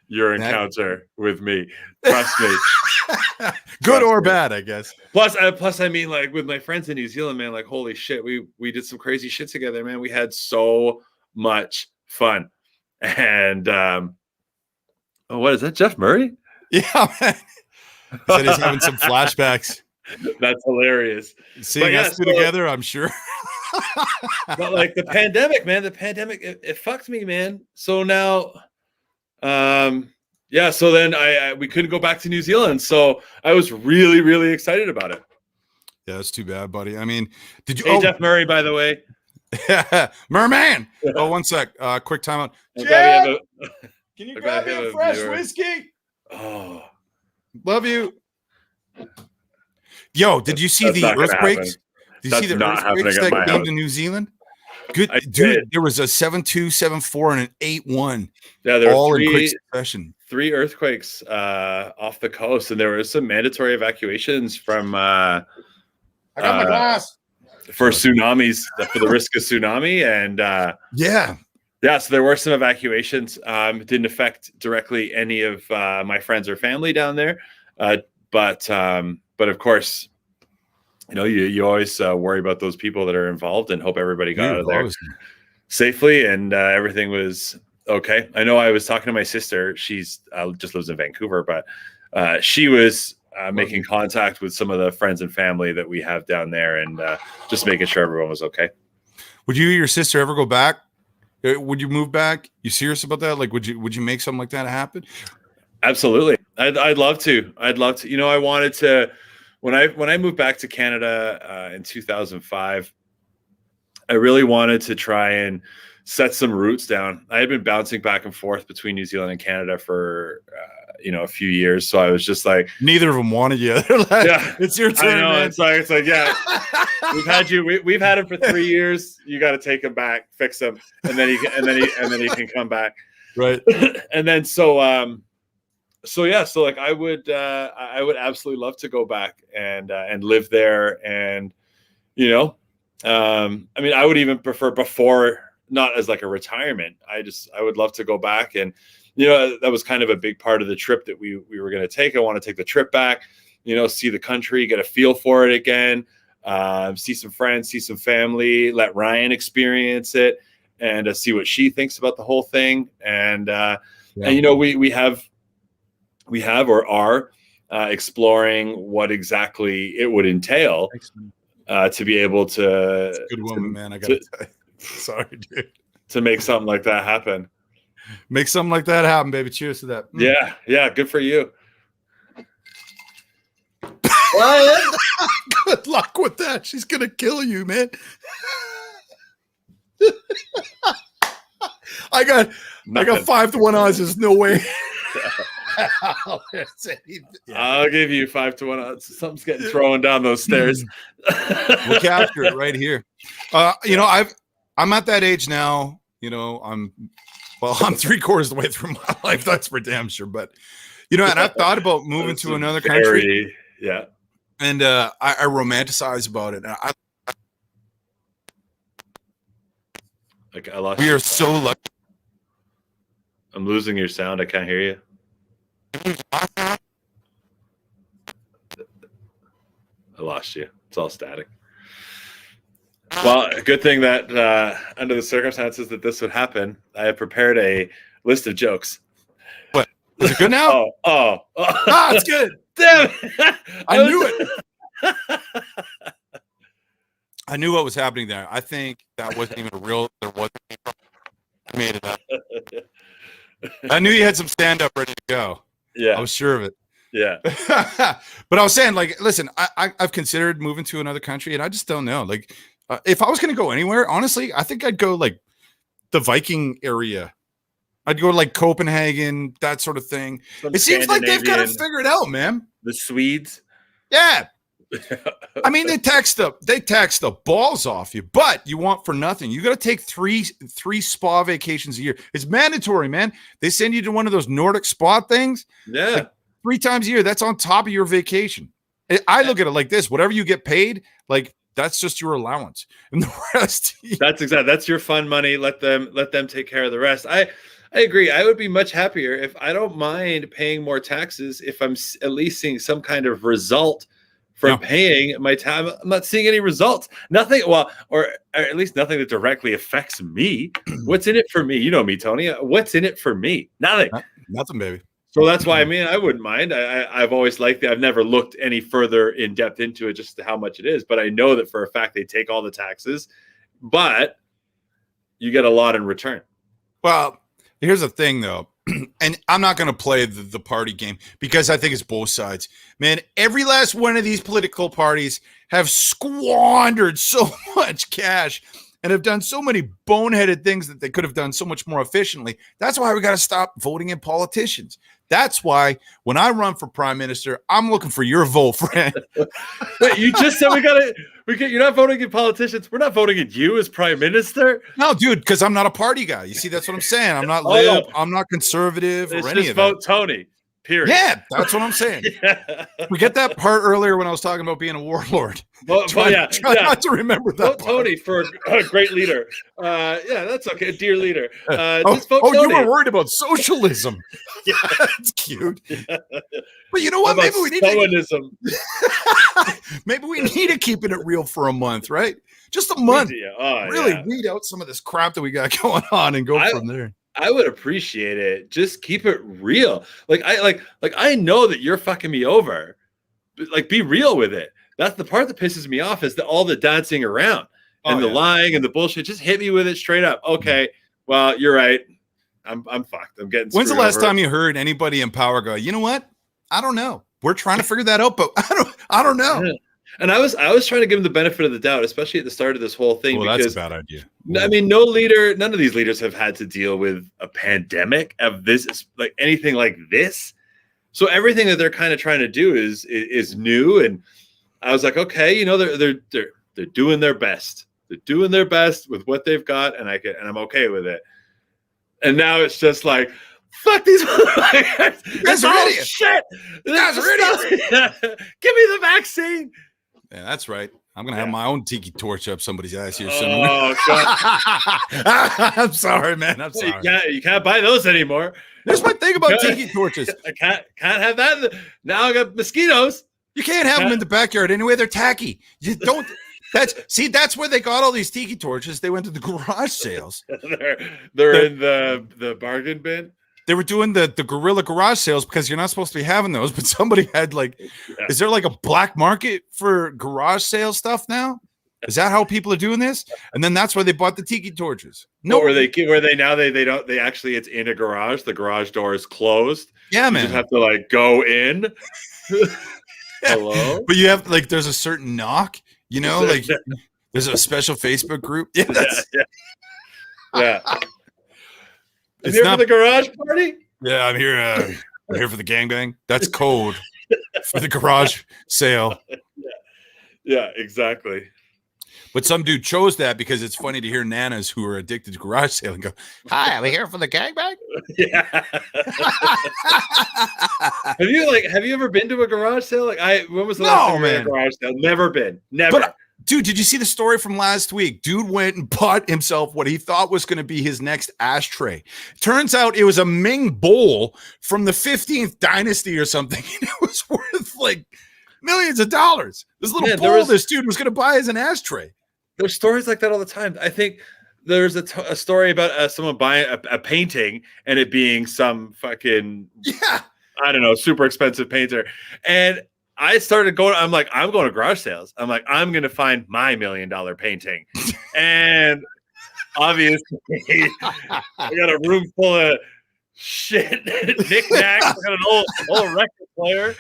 your encounter with me. Trust me.
Good or bad, I guess.
Plus, I mean, like with my friends in New Zealand, man, like holy shit, we did some crazy shit together, man. We had so much fun. And what is that, Jeff Murray?
Yeah, man. He said he's having some flashbacks.
That's hilarious.
Seeing us two together, I'm sure.
But like the pandemic, man, it fucked me, man. So now, so then we couldn't go back to New Zealand. So I was really, really excited about it.
Yeah, that's too bad, buddy. I mean, did you?
Hey, Jeff Murray, by the way.
Merman. Oh, one sec. Quick timeout.
Jeff,
can you grab me a fresh whiskey?
Oh,
love you. Yo, did you see the earthquakes? Did you see the earthquakes that came to New Zealand? Good, dude. There was a 7.2, 7.4, and an 8.1.
Yeah, there were
all in quick succession.
3 earthquakes off the coast, and there were some mandatory evacuations from. I
got my glass.
For tsunamis, for the risk of tsunami, and so there were some evacuations. It didn't affect directly any of my friends or family down there, but of course, you know, you always worry about those people that are involved and hope everybody got out of there safely and everything was okay. I know I was talking to my sister. She's just lives in Vancouver, but she was making contact with some of the friends and family that we have down there and just making sure everyone was okay.
Would you or your sister ever go back? Would you move back? You serious about that? Like, would you make something like that happen?
Absolutely. I'd love to. You know, I wanted to, when I moved back to Canada in 2005, I really wanted to try and set some roots down. I had been bouncing back and forth between New Zealand and Canada for, a few years. So I was just like,
neither of them wanted you. Like, yeah, it's your turn. I know, man.
It's like, yeah, we've had him for 3 years. You got to take him back, fix him. And then he can come back.
Right.
And then, so like I would absolutely love to go back and live there. And, I mean, I would even prefer before, not as like a retirement. I would love to go back and, that was kind of a big part of the trip that we were going to take. I want to take the trip back, see the country, get a feel for it again, see some friends, see some family, let Ryan experience it and see what she thinks about the whole thing. And, we have or are exploring what exactly it would entail to be able to.
That's a good woman, man. I got to tell you. Sorry, dude.
To make something like that happen.
Make something like that happen, baby. Cheers to that.
Yeah. Good for you.
Good luck with that. She's gonna kill you, man. I got 5-1 odds. There's no way.
I'll give you 5-1 odds. Something's getting thrown down those stairs.
We'll capture it right here. I'm at that age now. I'm 3/4 of the way through my life. That's for damn sure. But and I've thought about moving to another country.
Yeah.
And I romanticize about it. We are so lucky.
I'm losing your sound. I can't hear you. I lost you. It's all static. Well, a good thing that under the circumstances that this would happen, I have prepared a list of jokes.
What? Is it good now?
Oh.
It's good.
Damn it.
I knew it. I knew what was happening there. I think that wasn't even real. There wasn't. made it up. I knew you had some stand-up ready to go.
Yeah.
I was sure of it.
Yeah.
But I was saying, like, listen, I've considered moving to another country, and I just don't know. Like, if I was going to go anywhere, honestly, I think I'd go, like, the Viking area. I'd go to, like, Copenhagen, that sort of thing. It seems like they've got it figured out, man.
The Swedes.
Yeah. I mean, they tax the balls off you, but you want for nothing. You got to take three spa vacations a year. It's mandatory, man. They send you to one of those Nordic spa things.
Yeah.
Like 3 times a year. That's on top of your vacation. I look at it like this: whatever you get paid, like that's just your allowance, and the rest.
That's your fun money. Let them take care of the rest. I agree. I would be much happier if I don't mind paying more taxes if I'm at least seeing some kind of result from paying my time. I'm not seeing any results. Nothing. Well, or at least nothing that directly affects me. What's in it for me? You know me, Tony. What's in it for me? Nothing.
Nothing, baby.
So that's why, I mean, I wouldn't mind. I've always liked it. I've never looked any further in depth into it, just how much it is. But I know that for a fact they take all the taxes, but you get a lot in return.
Well, here's the thing, though. And I'm not going to play the party game because I think it's both sides. Man, every last one of these political parties have squandered so much cash and have done so many boneheaded things that they could have done so much more efficiently. That's why we got to stop voting in politicians. That's why when I run for prime minister, I'm looking for your vote, friend.
Wait, you just said you're not voting in politicians. We're not voting in you as prime minister.
No, dude, because I'm not a party guy. You see, that's what I'm saying. I'm not lib. I'm not conservative or any of that.
Vote Tony. Period.
Yeah, that's what I'm saying. We get that part earlier when I was talking about being a warlord.
Try
not to remember that.
Vote Tony for a great leader. Yeah, that's okay. Dear leader. Just vote Tony.
You were worried about socialism. Yeah, that's cute. Yeah. But you know what? Maybe we need to keep it real for a month, right? Just a month. Weed out some of this crap that we got going on and go from there.
I would appreciate it. Just keep it real. I know that you're fucking me over. But like, be real with it. That's the part that pisses me off is all the dancing around and the lying and the bullshit. Just hit me with it straight up. Okay, well, you're right. I'm fucked. I'm getting.
When's the last time you heard anybody in power go, you know what? I don't know. We're trying to figure that out, but I don't know.
Yeah. And I was trying to give him the benefit of the doubt, especially at the start of this whole thing.
Well, that's a bad idea.
I mean, none of these leaders have had to deal with a pandemic of this, like anything like this. So everything that they're kind of trying to do is new. And I was like, okay, you know, they're doing their best. They're doing their best with what they've got, and I'm okay with it. And now it's just like, fuck these motherfuckers.
That's idiots.
Shit.
That's idiots.
Give me the vaccine.
Yeah, that's right. I'm gonna have my own tiki torch up somebody's ass here soon.
Oh God!
I'm sorry, man. I'm sorry.
You can't buy those anymore.
That's my thing about tiki torches.
I can't have that. Now I got mosquitoes.
You can't have them in the backyard anyway. They're tacky. You don't. That's where they got all these tiki torches. They went to the garage sales.
they're in the bargain bin.
They were doing the guerrilla garage sales because you're not supposed to be having those, but somebody had is there like a black market for garage sale stuff now? Is that how people are doing this? And then that's where they bought the tiki torches.
No, where they now they don't actually it's in a garage. The garage door is closed.
Yeah, man.
You just have to go in. Hello,
but you have there's a certain knock. You know, there's a special Facebook group.
Yeah. You here for the garage party?
Yeah, I'm here. I'm here for the gangbang. That's code for the garage sale.
Yeah, exactly.
But some dude chose that because it's funny to hear nanas who are addicted to garage sale and go, "Hi, I'm here for the gangbang."
Yeah. Have you ever been to a garage sale? When was the last time you were at a garage sale? Never been. Never.
But, dude, did you see the story from last week? Dude went and bought himself what he thought was going to be his next ashtray. Turns out it was a Ming bowl from the 15th dynasty or something. And it was worth millions of dollars. This little bowl this dude was going to buy as an ashtray.
There's stories like that all the time. I think there's a story about someone buying a painting and it being some fucking, I don't know, super expensive painter. And I started going, I'm going to garage sales. I'm going to find my $1 million painting. And obviously, I got a room full of shit knickknacks. I got an old record player.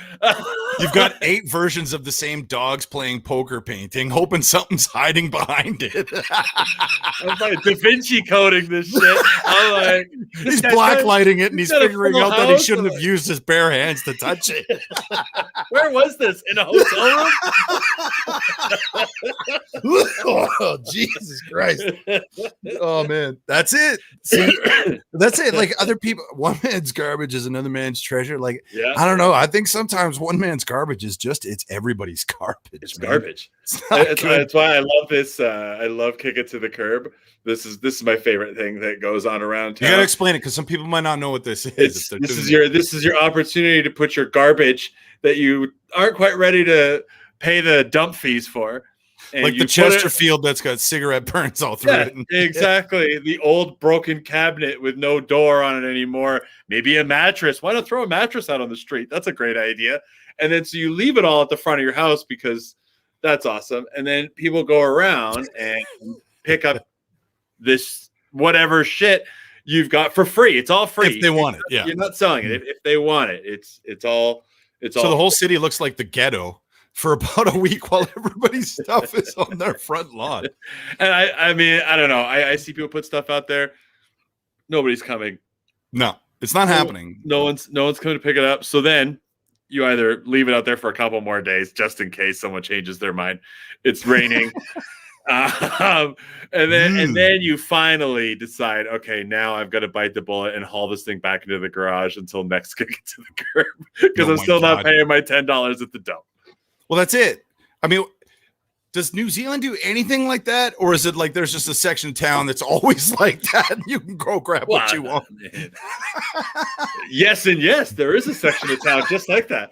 You've got 8 versions of the same dogs playing poker painting, hoping something's hiding behind it.
I'm like Da Vinci coding this shit. I'm like,
he's blacklighting it, and he's figuring out that he shouldn't have
like,
used his bare hands to touch it.
Where was this? In a hotel room?
Oh, Jesus Christ. Oh, man. That's it. See, that's it. Like other people, one man's garbage is another man's treasure. Like,
yeah.
I don't know. I think sometimes one man's garbage is just, it's everybody's garbage.
It's garbage. That's why I love this. I love Kick It to the Curb. This is my favorite thing that goes on around town.
You got to explain it because some people might not know what this is.
This is your opportunity to put your garbage that you aren't quite ready to pay the dump fees for. And
like the Chesterfield that's got cigarette burns all through it.
Exactly. The old broken cabinet with no door on it anymore. Maybe a mattress. Why not throw a mattress out on the street? That's a great idea. And then so you leave it all at the front of your house because that's awesome. And then people go around and pick up this whatever shit you've got for free. It's all free.
If they want it. Yeah.
You're not selling it. If they want it, it's all
so the whole city looks like the ghetto for about a week while everybody's stuff is on their front lawn.
And I mean, I don't know. I see people put stuff out there. Nobody's coming.
No, it's not happening.
No one's coming to pick it up. So then you either leave it out there for a couple more days just in case someone changes their mind. It's raining. And then you finally decide, okay, now I've got to bite the bullet and haul this thing back into the garage until next Kick It to the Curb because I'm still not paying my $10 at the dump.
Well, that's it. I mean, does New Zealand do anything like that? Or is it like there's just a section of town that's always like that? And you can go grab what you want.
Yes and yes. There is a section of town just like that.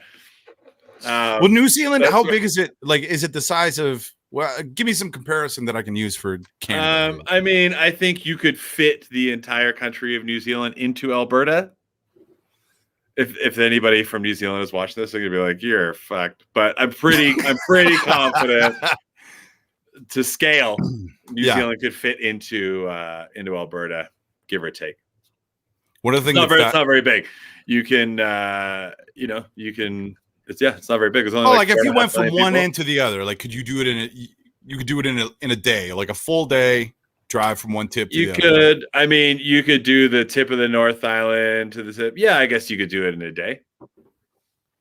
Well, New Zealand, how big is it? Like, is it the size of... Well, give me some comparison that I can use for Canada.
I mean, I think you could fit the entire country of New Zealand into Alberta. If anybody from New Zealand is watching this, they're gonna be like, "You're fucked." But I'm pretty confident to scale. New Zealand could fit into Alberta, give or take.
What are the things?
It's not very big. You can, you can. It's not very big. It's only
like if you went from one end to the other, like could you do it in a day, like a full day drive from one tip to the other?
You could. I mean, you could do the tip of the North Island to the tip. Yeah, I guess you could do it in a day.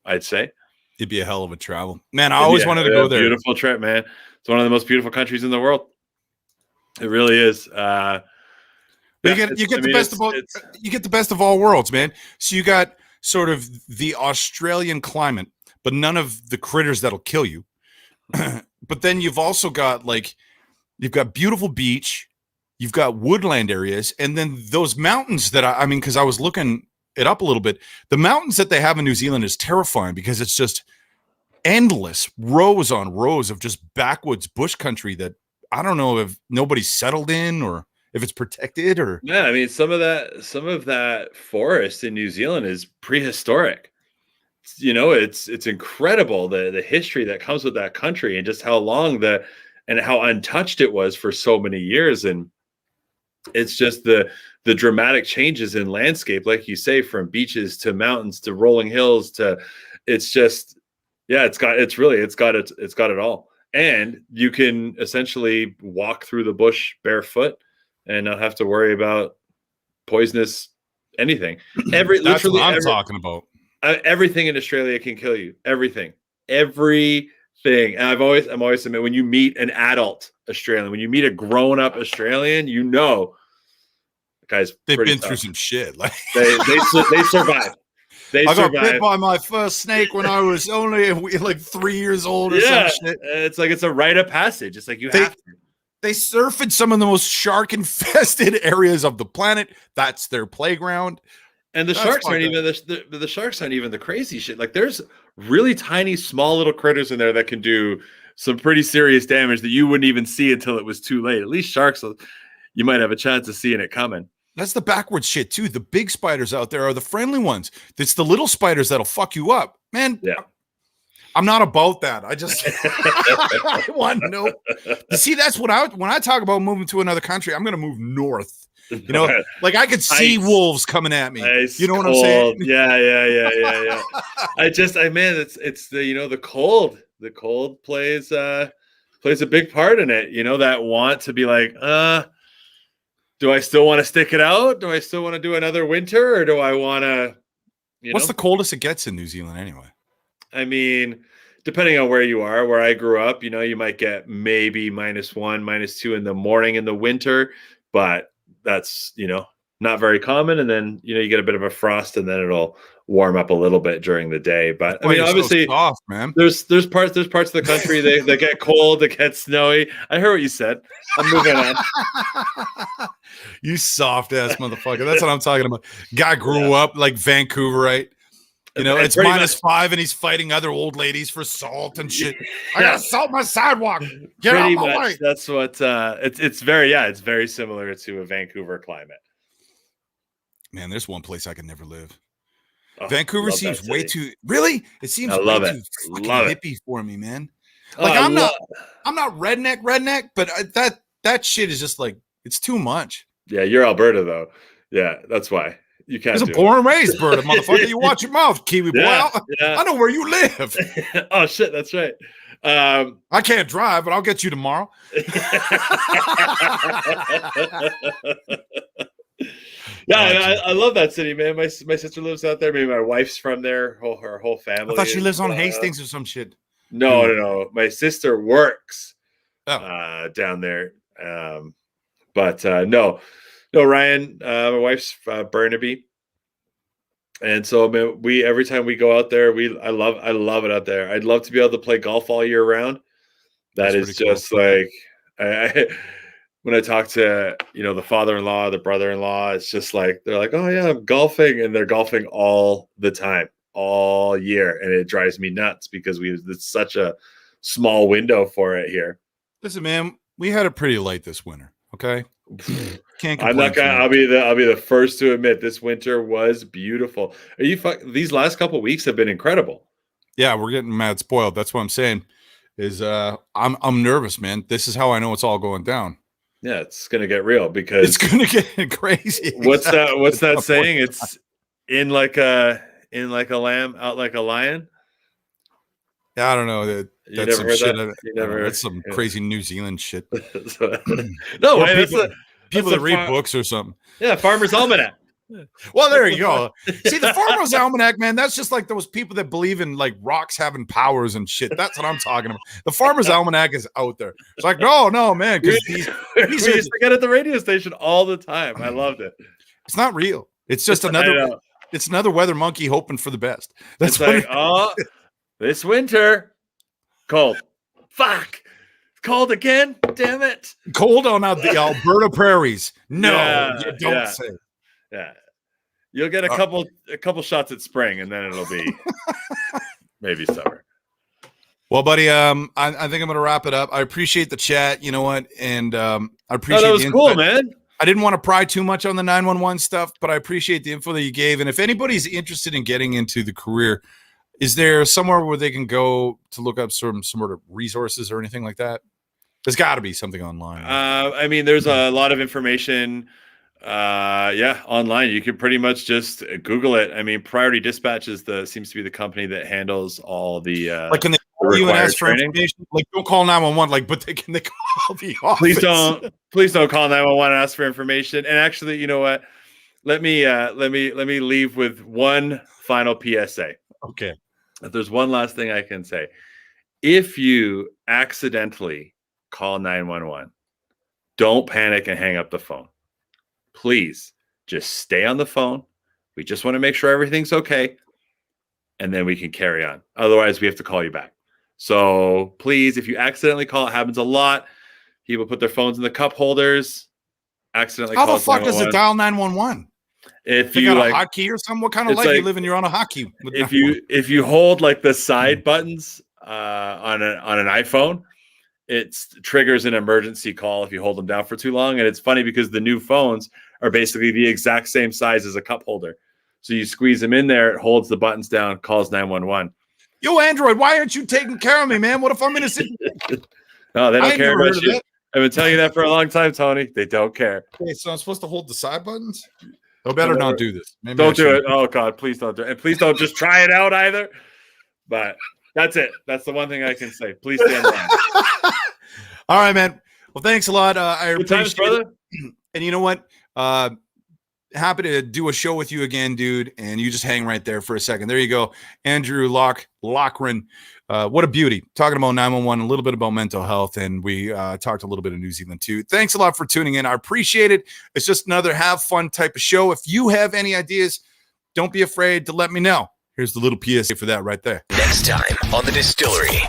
I'd say
it'd be a hell of a travel, man. I always wanted to go there.
Beautiful trip, man. It's one of the most beautiful countries in the world. It really is.
You get the best of all worlds, man. So you got sort of the Australian climate, but none of the critters that'll kill you. But then you've also got you've got beautiful beach, you've got woodland areas, and then those mountains that I mean, because I was looking it up a little bit, the mountains that they have in New Zealand is terrifying because it's just endless rows on rows of just backwoods bush country that I don't know if nobody's settled in or if it's protected or.
Yeah, I mean, some of that forest in New Zealand is prehistoric. It's incredible the history that comes with that country and just how long and how untouched it was for so many years. And it's just the dramatic changes in landscape, like you say, from beaches to mountains to rolling hills to it's just, yeah, it's got it all. And you can essentially walk through the bush barefoot and not have to worry about poisonous anything.
That's what I'm talking about.
Everything in Australia can kill you. Everything. And I'm always admit when you meet an adult Australian, when you meet a grown-up Australian, the guy's
they've been
tough.
Through some shit. Like
they survived.
I got bit by my first snake when I was only like 3 years old or some shit.
It's like it's a rite of passage. It's like you have to.
They surf in some of the most shark-infested areas of the planet. That's their playground.
And the sharks aren't even the sharks aren't even the crazy shit. Like there's really tiny, small little critters in there that can do some pretty serious damage that you wouldn't even see until it was too late. At least sharks, you might have a chance of seeing it coming.
That's the backwards shit too. The big spiders out there are the friendly ones. It's the little spiders that'll fuck you up, man.
Yeah.
I'm not about that. I just I want to know. You see, that's what when I talk about moving to another country, I'm going to move north. You know, like I could see wolves coming at me. You know what I'm saying?
Yeah. Man, it's the the cold. The cold plays a big part in it. You know, that want to be like, do I still want to stick it out? Do I still want to do another winter, or do I want to?
What's the coldest it gets in New Zealand anyway?
I mean, depending on where you are, where I grew up, you might get maybe -1, -2 in the morning in the winter, but that's, not very common. And then, you get a bit of a frost and then it'll warm up a little bit during the day. But I mean, obviously
so soft, man.
there's parts of the country that get cold, that get snowy. I heard what you said. I'm moving on.
You soft ass motherfucker. That's what I'm talking about. Guy grew up like Vancouverite. It's -5 and he's fighting other old ladies for salt and shit. I gotta salt my sidewalk. Get out my way.
That's what it's very similar to a Vancouver climate.
Man, there's one place I could never live. Vancouver seems way too really. It seems way too fucking hippie for me, man. Like I'm not redneck, but that shit is just like it's too much.
Yeah, you're Alberta though. Yeah, that's why. You can't.
There's a born and raised bird, motherfucker. You watch your mouth, Kiwi boy.
Yeah.
I know where you live.
Oh shit, that's right.
I can't drive, but I'll get you tomorrow.
I love that city, man. My sister lives out there. Maybe my wife's from there. Her whole family.
I thought she lives on Hastings or some shit.
No. My sister works down there. But no, Ryan. My wife's Burnaby, and so we every time we go out there, I love it out there. I'd love to be able to play golf all year round. That's just cool. Like I when I talk to the father-in-law, the brother-in-law, it's just like they're like, oh yeah, I'm golfing, and they're golfing all the time, all year, and it drives me nuts because it's such a small window for it here.
Listen, man, we had it pretty late this winter. Okay, can't complain.
I'm not gonna. I'll be the first to admit this winter was beautiful. These last couple of weeks have been incredible.
Yeah, we're getting mad spoiled. That's what I'm saying. I'm nervous, man. This is how I know it's all going down.
Yeah, it's gonna get real because
it's gonna get crazy.
What's that saying? It's in like a lamb, out like a lion.
Yeah, I don't know. That's some shit. That's some
Yeah.
crazy New Zealand shit.
No,
people that read books or something.
Yeah, Farmer's Almanac.
Well, there you go. See, the Farmer's Almanac, man, that's just like those people that believe in like rocks having powers and shit. That's what I'm talking about. The Farmer's Almanac is out there. It's like, no, man. Because these
we used to get at the radio station all the time. I loved it.
It's not real. It's just it's another weather monkey hoping for the best. That's
it's like, this winter, cold. Fuck. Cold again? Damn it.
Cold on the Alberta prairies. No, you don't say.
Yeah. You'll get a couple shots at spring, and then it'll be maybe summer.
Well, buddy, I think I'm going to wrap it up. I appreciate the chat. You know what? And I appreciate
that was cool, man.
I didn't want to pry too much on the 911 stuff, but I appreciate the info that you gave. And if anybody's interested in getting into the career, is there somewhere where they can go to look up some sort of resources or anything like that? There's got to be something online. Right?
I mean, there's a lot of information. Online. You can pretty much just Google it. I mean, Priority Dispatch seems to be the company that handles all the
like can they call you and ask for information? Like, don't call 911. But they call the office.
Please don't call 911 and ask for information. And actually, you know what? Let me leave with one final PSA.
Okay.
If there's one last thing I can say, if you accidentally call 911, don't panic and hang up the phone. Please just stay on the phone. We just want to make sure everything's okay. And then we can carry on. Otherwise, we have to call you back. So please, if you accidentally call, it happens a lot. People put their phones in the cup holders. Accidentally
How
call
the fuck does it dial 911?
If
you
you
got a hotkey or something, what kind of life you live in? You're on a hotkey.
If you hold like the side buttons on an iPhone, it triggers an emergency call if you hold them down for too long. And it's funny because the new phones are basically the exact same size as a cup holder. So you squeeze them in there, it holds the buttons down, calls 911.
Yo, Android, why aren't you taking care of me, man? What if I'm in a situation?
No, they
I
don't
ain't
care
never
about
heard of
you.
that.
I've been telling you that for a long time, Tony. They don't care.
Okay, so I'm supposed to hold the side buttons? I better not do this. Maybe
Don't do
should.
it. Oh God, please don't do it. And please don't just try it out either. But that's it. That's the one thing I can say. Please stand on.
All right, man. Well, thanks a lot. I
Good times,
appreciate
brother.
it. And you know what? Happy to do a show with you again, dude. And you just hang right there for a second. There you go. Andrew Loughrin. What a beauty. Talking about 911, a little bit about mental health, and we talked a little bit of New Zealand too. Thanks a lot for tuning in. I appreciate it. It's just another have fun type of show. If you have any ideas, don't be afraid to let me know. Here's the little PSA for that right there.
Next time on The Distillery.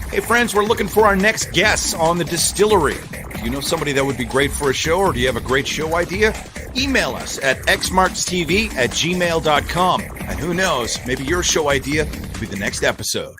Hey, friends, we're looking for our next guests on The Distillery. Do you know somebody that would be great for a show, or do you have a great show idea? Email us at xmarkstv@gmail.com. And who knows, maybe your show idea will be the next episode.